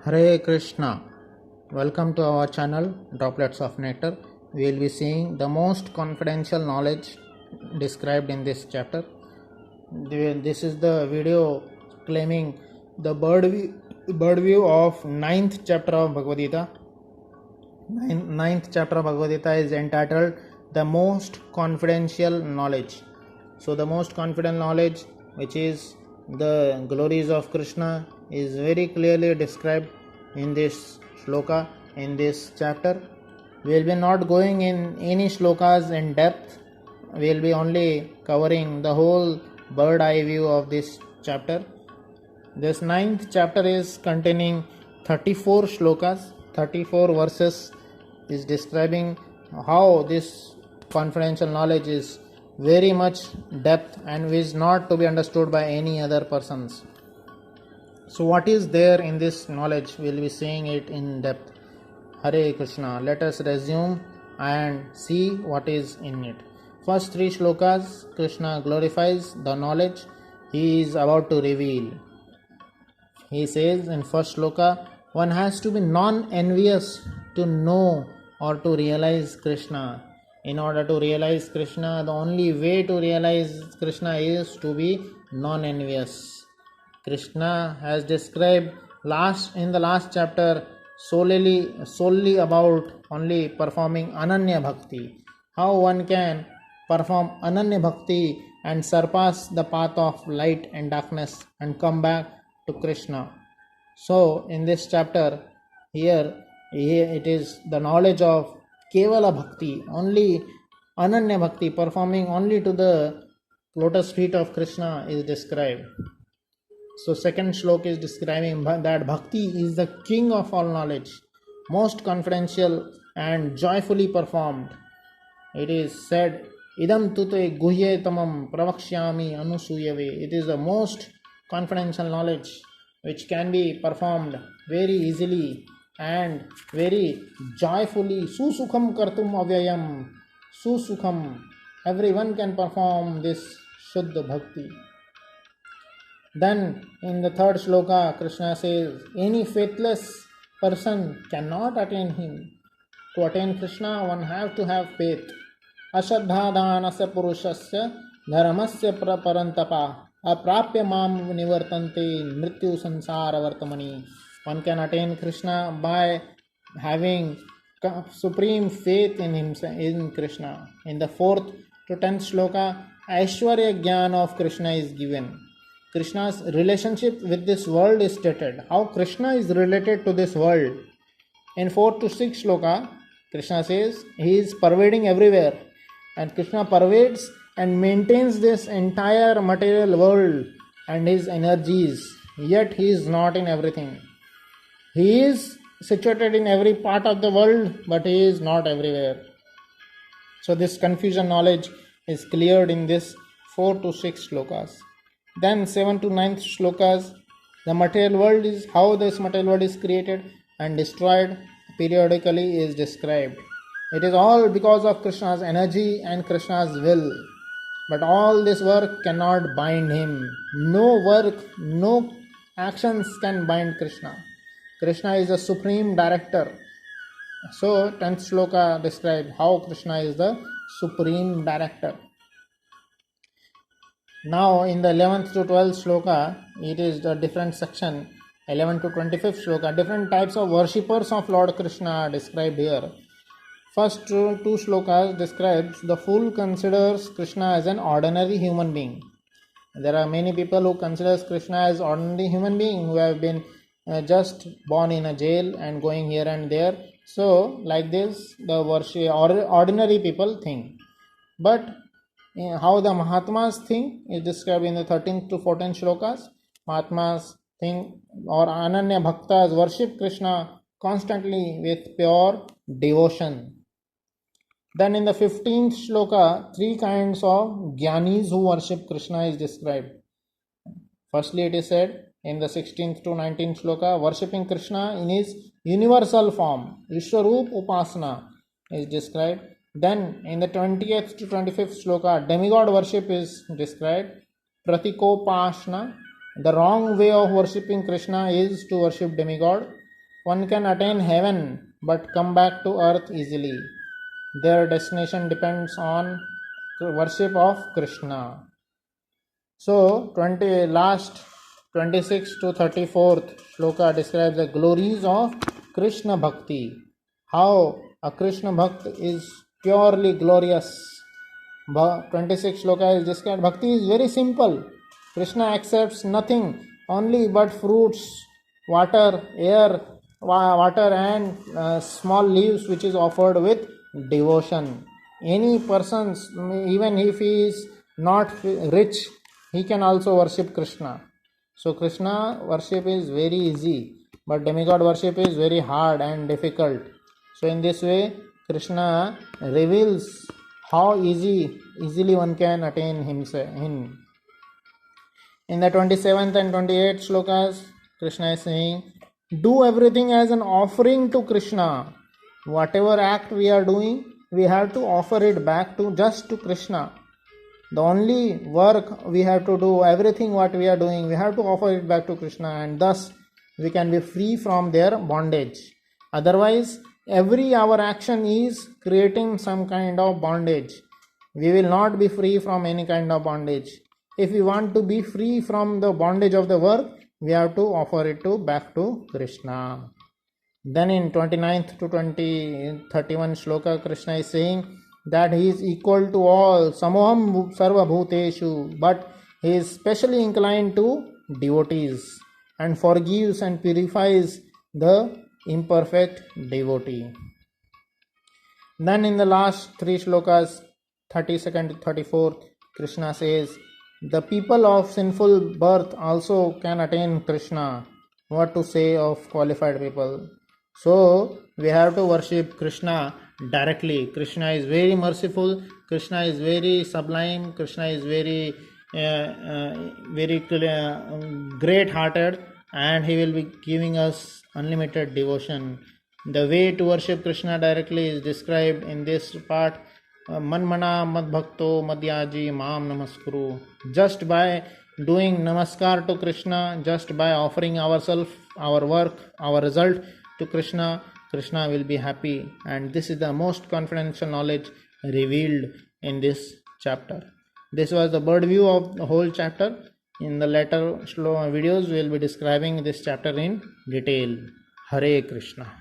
Hare Krishna. Welcome to our channel Droplets of Nectar. We will be seeing the most confidential knowledge described in this chapter. This is the video claiming the bird view of ninth chapter of Bhagavad Gita. Ninth chapter of Bhagavad Gita is entitled The Most Confidential Knowledge. So the most confident knowledge, which is the glories of Krishna, is very clearly described in this shloka, in this chapter. We will be not going in any shlokas in depth. We will be only covering the whole bird eye view of this chapter. This ninth chapter is containing 34 shlokas, 34 verses, is describing how this confidential knowledge is very much depth and is not to be understood by any other persons. So what is there in this knowledge? We will be seeing it in depth. Hare Krishna. Let us resume and see what is in it. First three shlokas, Krishna glorifies the knowledge he is about to reveal. He says in first shloka, one has to be non-envious to know or to realize Krishna. In order to realize Krishna, the only way to realize Krishna is to be non-envious. Krishna has described in the last chapter solely about only performing Ananya Bhakti. How one can perform Ananya Bhakti and surpass the path of light and darkness and come back to Krishna. So in this chapter here it is the knowledge of Kevala Bhakti, only Ananya Bhakti, performing only to the lotus feet of Krishna is described. So second shloka is describing that Bhakti is the king of all knowledge, most confidential and joyfully performed. It is said, Idam tute guhye tamam pravakshyami anusuyave. It is the most confidential knowledge which can be performed very easily and very joyfully. Susukham kartum avyayam. Susukham. Everyone can perform this Shuddha Bhakti. Then in the third shloka, Krishna says, any faithless person cannot attain him. To attain Krishna, one have to have faith. Ashadhadanasya purushasya dharmasya parantapa aprapya mam nivartante mrityu sansara vartamani. One can attain Krishna by having supreme faith in himself, in Krishna. In the 4th to 10th shloka, Aishwarya Jnana of Krishna is given. Krishna's relationship with this world is stated. How Krishna is related to this world. In 4 to 6 shloka, Krishna says he is pervading everywhere. And Krishna pervades and maintains this entire material world and his energies. Yet he is not in everything. He is situated in every part of the world, but he is not everywhere. So this confusion knowledge is cleared in this 4 to 6 shlokas. Then 7 to 9th shlokas, the material world is how this material world is created and destroyed periodically is described. It is all because of Krishna's energy and Krishna's will. But all this work cannot bind him. No work, no actions can bind Krishna. Krishna is the supreme director. So 10th shloka describes how Krishna is the supreme director. Now in the 11th to 12th shloka, it is the different section. 11 to 25th shloka, different types of worshippers of Lord Krishna are described here. First two shlokas describes the fool considers Krishna as an ordinary human being. There are many people who considers Krishna as ordinary human being who have been just born in a jail and going here and there. So like this the ordinary people think. But how the Mahatmas think is described in the 13th to 14th shlokas. Mahatmas think or Ananya Bhaktas worship Krishna constantly with pure devotion. Then in the 15th shloka, 3 kinds of Jnanis who worship Krishna is described. Firstly, it is said in the 16th to 19th shloka, worshipping Krishna in his universal form, Vishwarup Upasana is described. Then in the 20th to 25th shloka, demigod worship is described. Pratikopasana, the wrong way of worshipping Krishna is to worship demigod. one can attain heaven but come back to earth easily. Their destination depends on worship of Krishna. So, 26th to 34th shloka describes the glories of Krishna Bhakti. How a Krishna Bhakt is purely glorious. 26th shloka is described. Bhakti is very simple. Krishna accepts nothing only but fruits, water, air, water and small leaves which is offered with devotion. Any person, even if he is not rich, he can also worship Krishna. So Krishna worship is very easy, but demigod worship is very hard and difficult. So in this way, Krishna reveals how easily one can attain him. In the 27th and 28th shlokas, Krishna is saying, do everything as an offering to Krishna. Whatever act we are doing, we have to offer it back to just to Krishna. The only work we have to do, everything what we are doing, we have to offer it back to Krishna, and thus we can be free from their bondage. Otherwise, every our action is creating some kind of bondage. We will not be free from any kind of bondage. If we want to be free from the bondage of the work, we have to offer it back to Krishna. Then in 29th to 31 shloka, Krishna is saying that he is equal to all, samoham sarva bhuteshu, but he is specially inclined to devotees and forgives and purifies the imperfect devotee. Then in the last three shlokas, 32nd to 34th, Krishna says, the people of sinful birth also can attain Krishna. What to say of qualified people? So we have to worship Krishna directly. Krishna is very merciful. Krishna is very sublime. Krishna is very great-hearted, and he will be giving us unlimited devotion. The way to worship Krishna directly is described in this part. Manmana madbhakto madhyaji maam namaskuru. Just by doing namaskar to Krishna, just by offering ourselves, our work, our result to Krishna, Krishna will be happy. And this is the most confidential knowledge revealed in this chapter. This was the bird view of the whole chapter. In the later videos, we will be describing this chapter in detail. Hare Krishna.